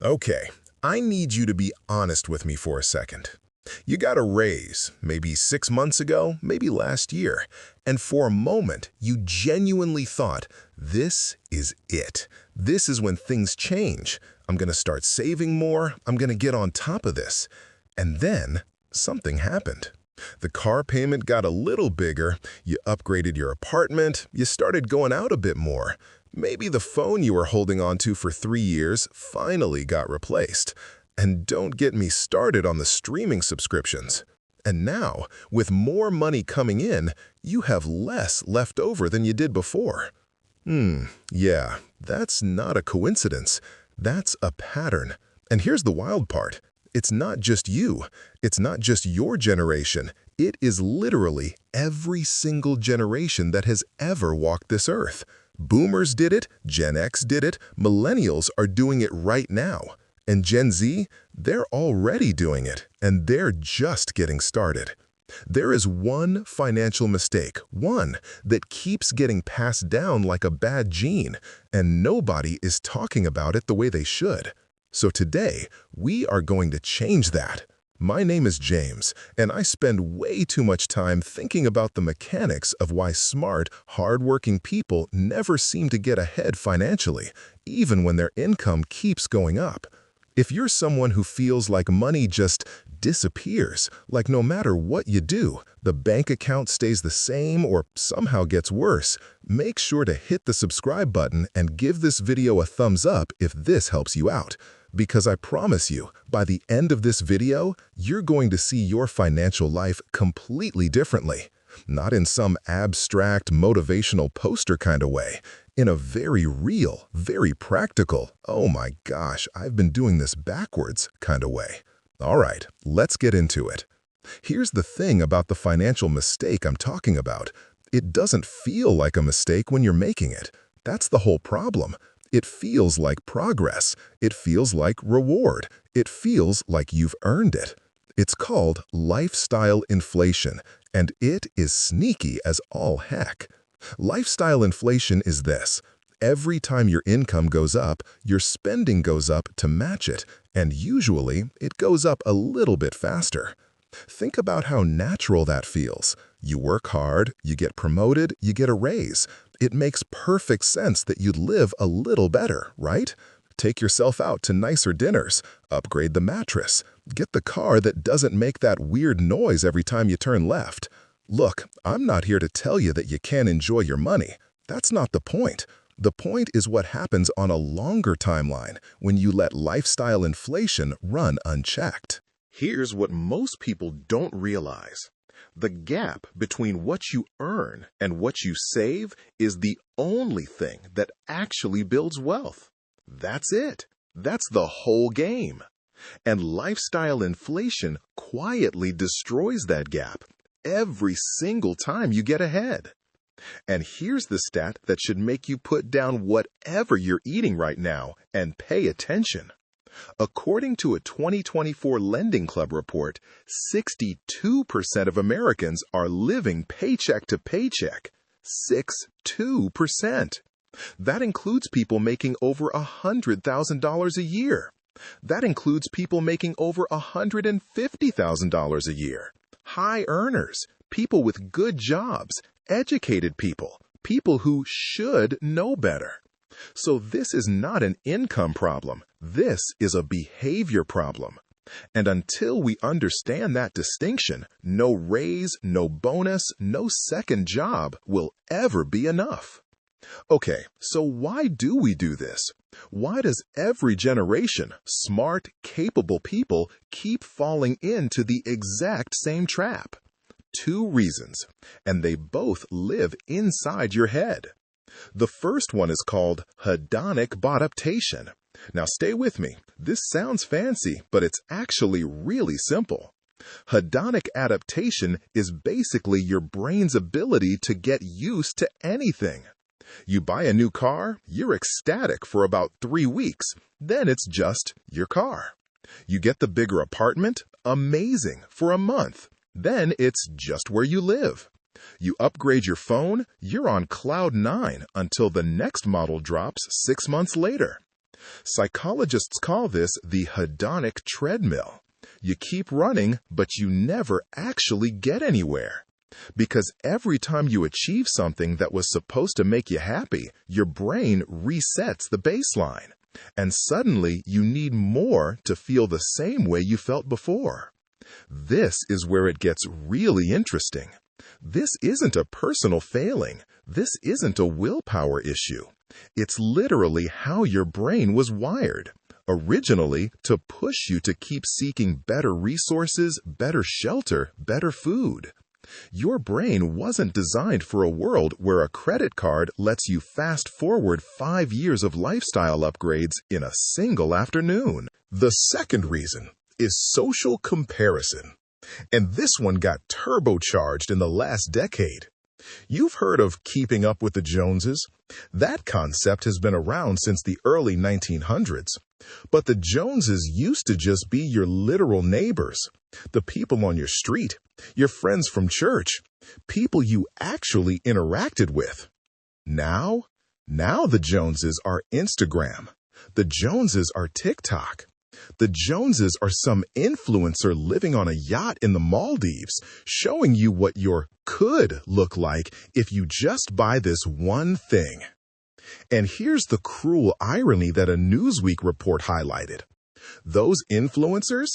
Okay, I need you to be honest with me for a second. You got a raise, maybe 6 months ago, maybe last year, and for a moment you genuinely thought, this is it. This is when things change. I'm going to start saving more. I'm going to get on top of this. And then something happened. The car payment got a little bigger, you upgraded your apartment, you started going out a bit more. Maybe the phone you were holding on to for 3 years finally got replaced. And don't get me started on the streaming subscriptions. And now, with more money coming in, you have less left over than you did before. Yeah, that's not a coincidence. That's a pattern. And here's the wild part. It's not just you. It's not just your generation. It is literally every single generation that has ever walked this earth. Boomers did it, Gen X did it, Millennials are doing it right now. And Gen Z, they're already doing it, and they're just getting started. There is one financial mistake, one that keeps getting passed down like a bad gene, and nobody is talking about it the way they should. So today, we are going to change that. My name is James, and I spend way too much time thinking about the mechanics of why smart, hardworking people never seem to get ahead financially, even when their income keeps going up. If you're someone who feels like money just disappears, like no matter what you do, the bank account stays the same or somehow gets worse, make sure to hit the subscribe button and give this video a thumbs up if this helps you out. Because I promise you, by the end of this video, you're going to see your financial life completely differently. Not in some abstract, motivational poster kind of way. In a very real, very practical, oh my gosh, I've been doing this backwards kind of way. All right, let's get into it. Here's the thing about the financial mistake I'm talking about. It doesn't feel like a mistake when you're making it. That's the whole problem. It feels like progress. It feels like reward. It feels like you've earned it. It's called lifestyle inflation, and it is sneaky as all heck. Lifestyle inflation is this. Every time your income goes up, your spending goes up to match it, and usually it goes up a little bit faster. Think about how natural that feels. You work hard, you get promoted, you get a raise. It makes perfect sense that you'd live a little better, right? Take yourself out to nicer dinners, upgrade the mattress, get the car that doesn't make that weird noise every time you turn left. Look, I'm not here to tell you that you can't enjoy your money. That's not the point. The point is what happens on a longer timeline when you let lifestyle inflation run unchecked. Here's what most people don't realize. The gap between what you earn and what you save is the only thing that actually builds wealth. That's it. That's the whole game. And lifestyle inflation quietly destroys that gap every single time you get ahead. And here's the stat that should make you put down whatever you're eating right now and pay attention. According to a 2024 Lending Club report, 62% of Americans are living paycheck to paycheck. 62%. That includes people making over $100,000 a year. That includes people making over $150,000 a year. High earners, people with good jobs, educated people, people who should know better. So this is not an income problem. This is a behavior problem. And until we understand that distinction, no raise, no bonus, no second job will ever be enough. Okay, so why do we do this? Why does every generation, smart, capable people, keep falling into the exact same trap? Two reasons, and they both live inside your head. The first one is called hedonic adaptation. Now stay with me. This sounds fancy, but it's actually really simple. Hedonic adaptation is basically your brain's ability to get used to anything. You buy a new car, you're ecstatic for about 3 weeks. Then it's just your car. You get the bigger apartment, amazing, for a month. Then it's just where you live. You upgrade your phone, you're on cloud 9 until the next model drops 6 months later. Psychologists call this the hedonic treadmill. You keep running, but you never actually get anywhere. Because every time you achieve something that was supposed to make you happy, your brain resets the baseline. And suddenly you need more to feel the same way you felt before. This is where it gets really interesting. This isn't a personal failing. This isn't a willpower issue. It's literally how your brain was wired. Originally, to push you to keep seeking better resources, better shelter, better food. Your brain wasn't designed for a world where a credit card lets you fast forward 5 years of lifestyle upgrades in a single afternoon. The second reason is social comparison. And this one got turbocharged in the last decade. You've heard of keeping up with the Joneses. That concept has been around since the early 1900s. But the Joneses used to just be your literal neighbors, the people on your street, your friends from church, people you actually interacted with. Now the Joneses are Instagram. The Joneses are TikTok. The Joneses are some influencer living on a yacht in the Maldives, showing you what your could look like if you just buy this one thing. And here's the cruel irony that a Newsweek report highlighted. Those influencers,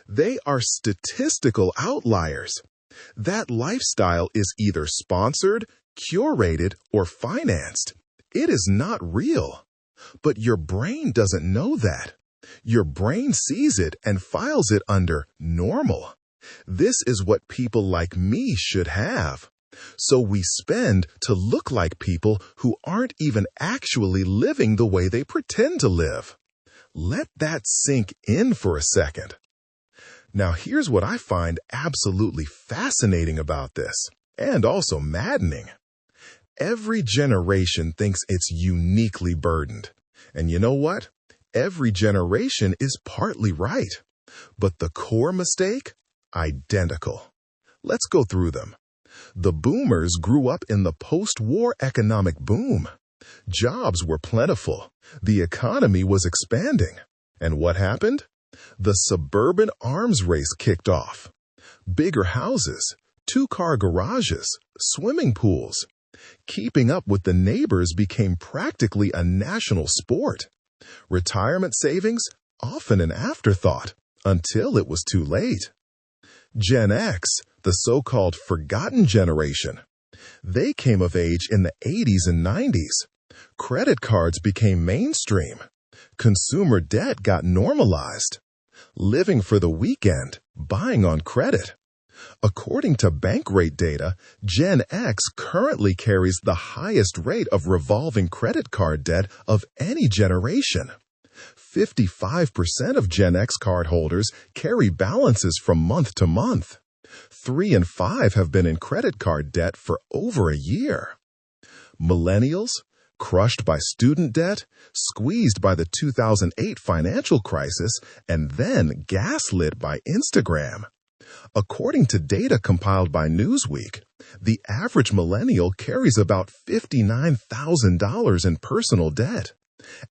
they are statistical outliers. That lifestyle is either sponsored, curated, or financed. It is not real. But your brain doesn't know that. Your brain sees it and files it under normal. This is what people like me should have. So we spend to look like people who aren't even actually living the way they pretend to live. Let that sink in for a second. Now here's what I find absolutely fascinating about this, and also maddening. Every generation thinks it's uniquely burdened. And you know what? Every generation is partly right. But the core mistake? Identical. Let's go through them. The boomers grew up in the post-war economic boom. Jobs were plentiful. The economy was expanding. And what happened? The suburban arms race kicked off. Bigger houses, 2-car garages, swimming pools. Keeping up with the neighbors became practically a national sport. Retirement savings, often an afterthought, until it was too late. Gen X, the so-called forgotten generation. They came of age in the 80s and 90s. Credit cards became mainstream. Consumer debt got normalized. Living for the weekend, buying on credit. According to Bankrate data, Gen X currently carries the highest rate of revolving credit card debt of any generation. 55% of Gen X cardholders carry balances from month to month. 3 in 5 have been in credit card debt for over a year. Millennials, crushed by student debt, squeezed by the 2008 financial crisis, and then gaslit by Instagram. According to data compiled by Newsweek, the average millennial carries about $59,000 in personal debt.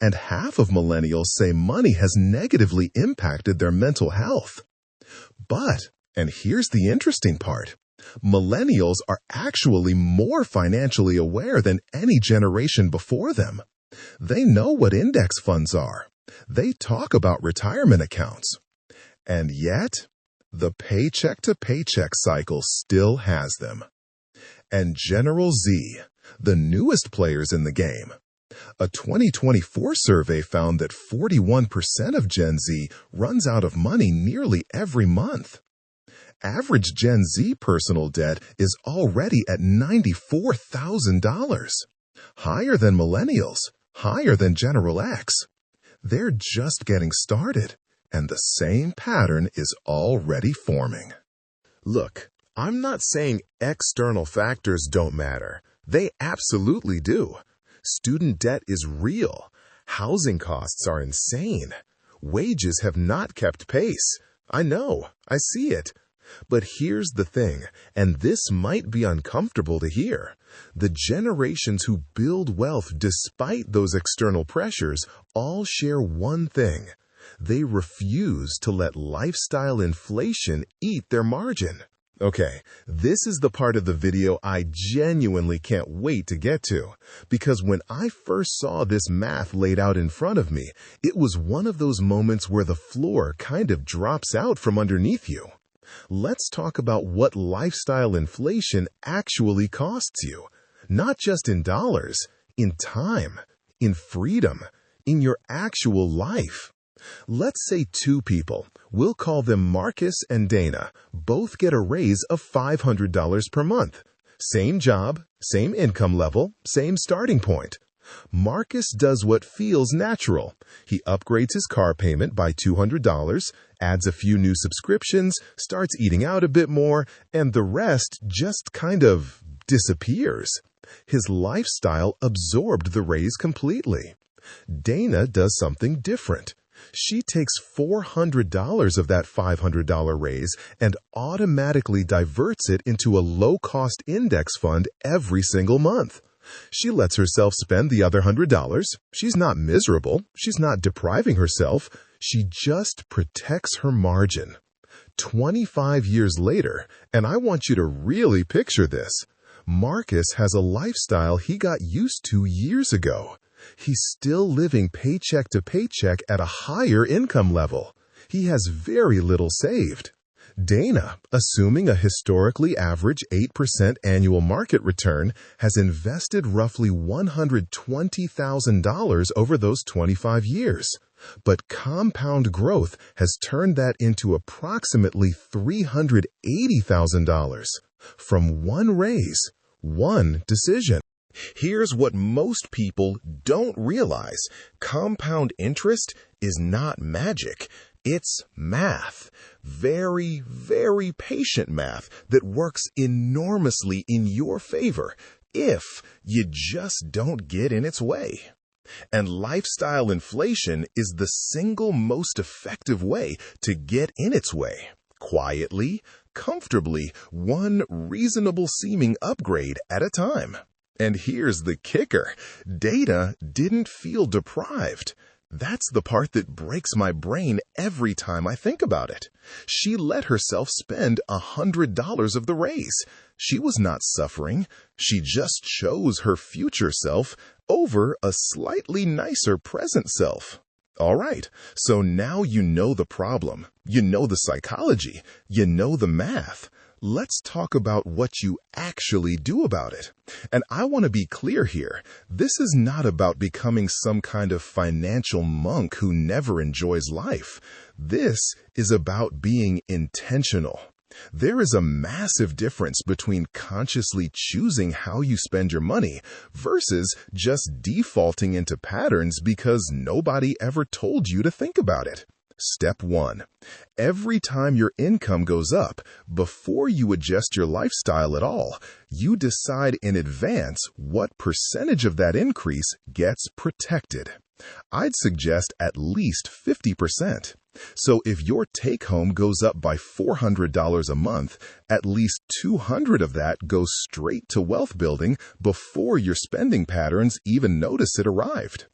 And half of millennials say money has negatively impacted their mental health. But, and here's the interesting part, millennials are actually more financially aware than any generation before them. They know what index funds are. They talk about retirement accounts. And yet, the paycheck-to-paycheck cycle still has them. And General Z, the newest players in the game. A 2024 survey found that 41% of Gen Z runs out of money nearly every month. Average Gen Z personal debt is already at $94,000. Higher than millennials, higher than General X. They're just getting started. And the same pattern is already forming. Look, I'm not saying external factors don't matter. They absolutely do. Student debt is real. Housing costs are insane. Wages have not kept pace. I know, I see it. But here's the thing, and this might be uncomfortable to hear. The generations who build wealth despite those external pressures all share one thing. They refuse to let lifestyle inflation eat their margin. Okay, this is the part of the video I genuinely can't wait to get to, because when I first saw this math laid out in front of me, it was one of those moments where the floor kind of drops out from underneath you. Let's talk about what lifestyle inflation actually costs you, not just in dollars, in time, in freedom, in your actual life. Let's say two people, we'll call them Marcus and Dana, both get a raise of $500 per month. Same job, same income level, same starting point. Marcus does what feels natural. He upgrades his car payment by $200, adds a few new subscriptions, starts eating out a bit more, and the rest just kind of disappears. His lifestyle absorbed the raise completely. Dana does something different. She takes $400 of that $500 raise and automatically diverts it into a low-cost index fund every single month. She lets herself spend the other $100. She's not miserable. She's not depriving herself. She just protects her margin. 25 years later, and I want you to really picture this, Marcus has a lifestyle he got used to years ago. He's still living paycheck to paycheck at a higher income level. He has very little saved. Dana, assuming a historically average 8% annual market return, has invested roughly $120,000 over those 25 years. But compound growth has turned that into approximately $380,000 from one raise, one decision. Here's what most people don't realize. Compound interest is not magic. It's math. Very, very patient math that works enormously in your favor if you just don't get in its way. And lifestyle inflation is the single most effective way to get in its way. Quietly, comfortably, one reasonable-seeming upgrade at a time. And here's the kicker. Dana didn't feel deprived. That's the part that breaks my brain every time I think about it. She let herself spend $100 of the raise. She was not suffering. She just chose her future self over a slightly nicer present self. All right, so now you know the problem. You know the psychology. You know the math. Let's talk about what you actually do about it. And I want to be clear here. This is not about becoming some kind of financial monk who never enjoys life. This is about being intentional. There is a massive difference between consciously choosing how you spend your money versus just defaulting into patterns because nobody ever told you to think about it. Step 1. Every time your income goes up, before you adjust your lifestyle at all, you decide in advance what percentage of that increase gets protected. I'd suggest at least 50%. So if your take-home goes up by $400 a month, at least $200 of that goes straight to wealth building before your spending patterns even notice it arrived.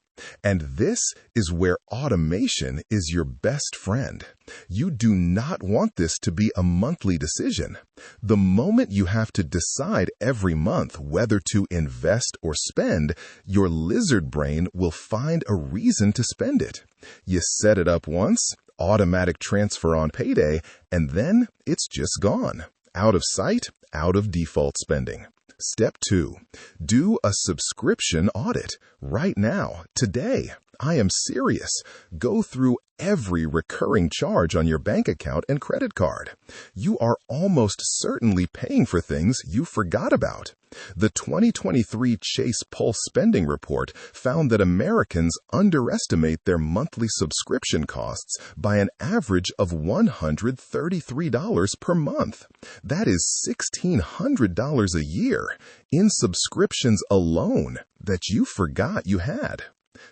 And this is where automation is your best friend. You do not want this to be a monthly decision. The moment you have to decide every month whether to invest or spend, your lizard brain will find a reason to spend it. You set it up once, automatic transfer on payday, and then it's just gone. Out of sight, out of default spending. Step 2. Do a subscription audit. Right now, today. I am serious. Go through every recurring charge on your bank account and credit card. You are almost certainly paying for things you forgot about. The 2023 Chase Pulse Spending Report found that Americans underestimate their monthly subscription costs by an average of $133 per month. That is $1,600 a year in subscriptions alone that you forgot you had.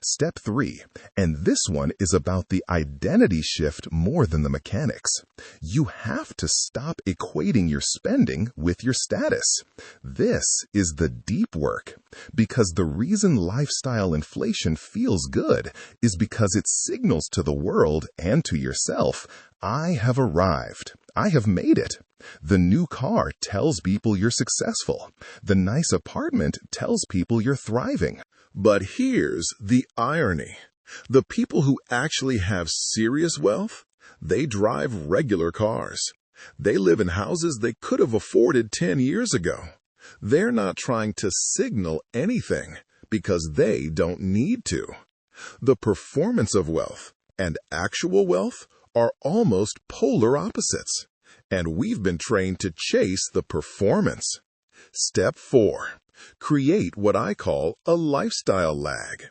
Step 3, and this one is about the identity shift more than the mechanics. You have to stop equating your spending with your status. This is the deep work, because the reason lifestyle inflation feels good is because it signals to the world and to yourself, I have arrived. I have made it. The new car tells people you're successful. The nice apartment tells people you're thriving. But here's the irony. The people who actually have serious wealth, they drive regular cars. They live in houses they could have afforded 10 years ago. They're not trying to signal anything because they don't need to. The performance of wealth and actual wealth are almost polar opposites, and we've been trained to chase the performance. Step 4. Create what I call a lifestyle lag.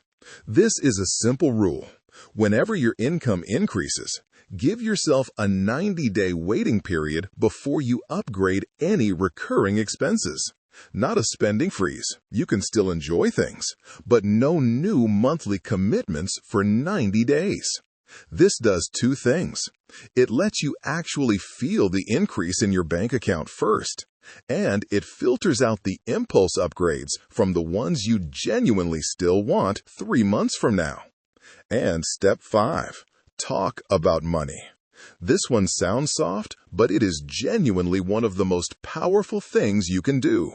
This is a simple rule. Whenever your income increases, give yourself a 90-day waiting period before you upgrade any recurring expenses. Not a spending freeze. You can still enjoy things, but no new monthly commitments for 90 days. This does two things. It lets you actually feel the increase in your bank account first, and it filters out the impulse upgrades from the ones you genuinely still want 3 months from now. And step 5, talk about money. This one sounds soft, but it is genuinely one of the most powerful things you can do.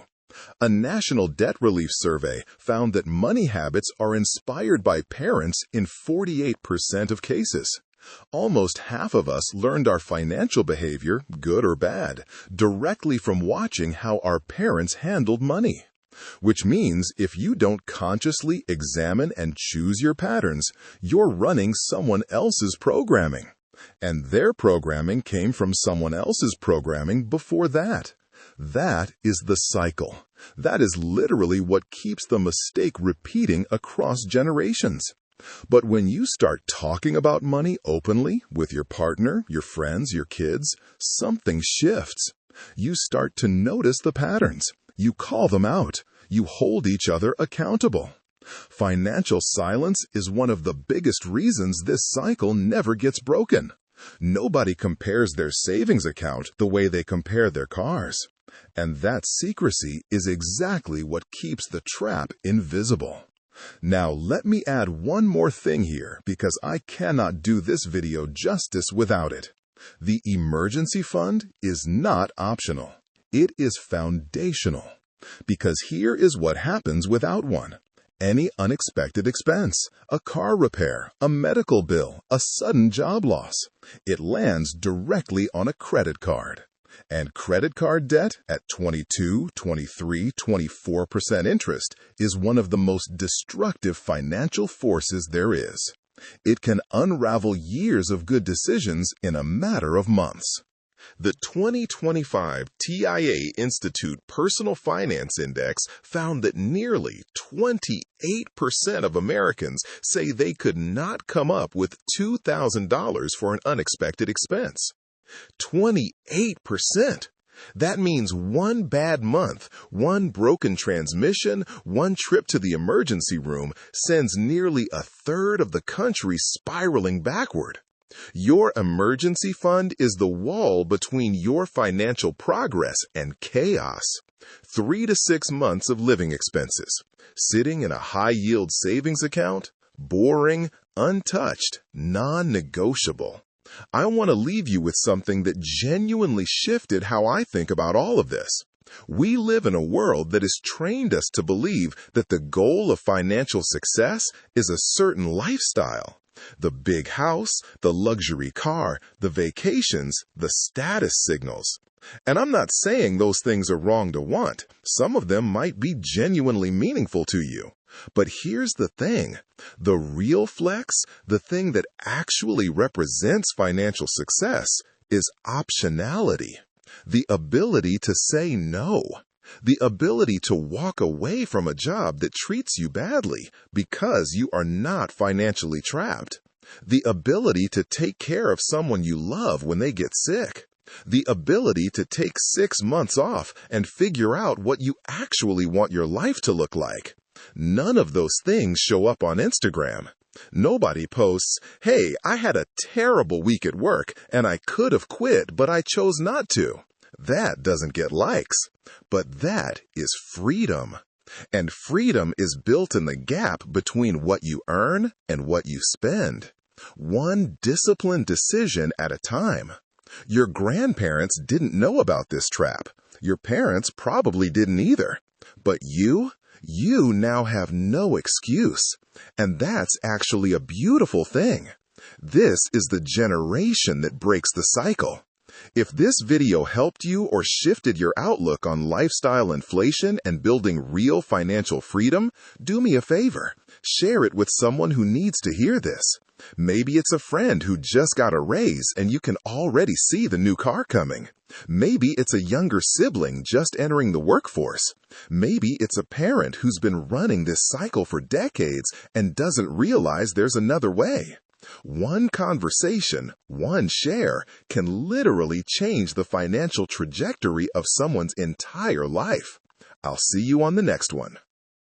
A national debt relief survey found that money habits are inspired by parents in 48% of cases. Almost half of us learned our financial behavior, good or bad, directly from watching how our parents handled money. Which means if you don't consciously examine and choose your patterns, you're running someone else's programming. And their programming came from someone else's programming before that. That is the cycle. That is literally what keeps the mistake repeating across generations. But when you start talking about money openly with your partner, your friends, your kids, something shifts. You start to notice the patterns. You call them out. You hold each other accountable. Financial silence is one of the biggest reasons this cycle never gets broken. Nobody compares their savings account the way they compare their cars. And that secrecy is exactly what keeps the trap invisible. Now, let me add one more thing here because I cannot do this video justice without it. The emergency fund is not optional. It is foundational. Because here is what happens without one. Any unexpected expense, a car repair, a medical bill, a sudden job loss, it lands directly on a credit card. And credit card debt at 22, 23, 24% interest is one of the most destructive financial forces there is. It can unravel years of good decisions in a matter of months. The 2025 TIA Institute Personal Finance Index found that nearly 28% of Americans say they could not come up with $2,000 for an unexpected expense. 28%! That means one bad month, one broken transmission, one trip to the emergency room sends nearly a third of the country spiraling backward. Your emergency fund is the wall between your financial progress and chaos. 3 to 6 months of living expenses. Sitting in a high-yield savings account? Boring, untouched, non-negotiable. I want to leave you with something that genuinely shifted how I think about all of this. We live in a world that has trained us to believe that the goal of financial success is a certain lifestyle. The big house, the luxury car, the vacations, the status signals. And I'm not saying those things are wrong to want. Some of them might be genuinely meaningful to you. But here's the thing. The real flex, the thing that actually represents financial success, is optionality. The ability to say no. The ability to walk away from a job that treats you badly because you are not financially trapped. The ability to take care of someone you love when they get sick. The ability to take 6 months off and figure out what you actually want your life to look like. None of those things show up on Instagram. Nobody posts, "Hey, I had a terrible week at work and I could have quit, but I chose not to." That doesn't get likes. But that is freedom. And freedom is built in the gap between what you earn and what you spend. One disciplined decision at a time. Your grandparents didn't know about this trap. Your parents probably didn't either. But you now have no excuse. And that's actually a beautiful thing. This is the generation that breaks the cycle. If this video helped you or shifted your outlook on lifestyle inflation and building real financial freedom, do me a favor. Share it with someone who needs to hear this. Maybe it's a friend who just got a raise and you can already see the new car coming. Maybe it's a younger sibling just entering the workforce. Maybe it's a parent who's been running this cycle for decades and doesn't realize there's another way. One conversation, one share, can literally change the financial trajectory of someone's entire life. I'll see you on the next one.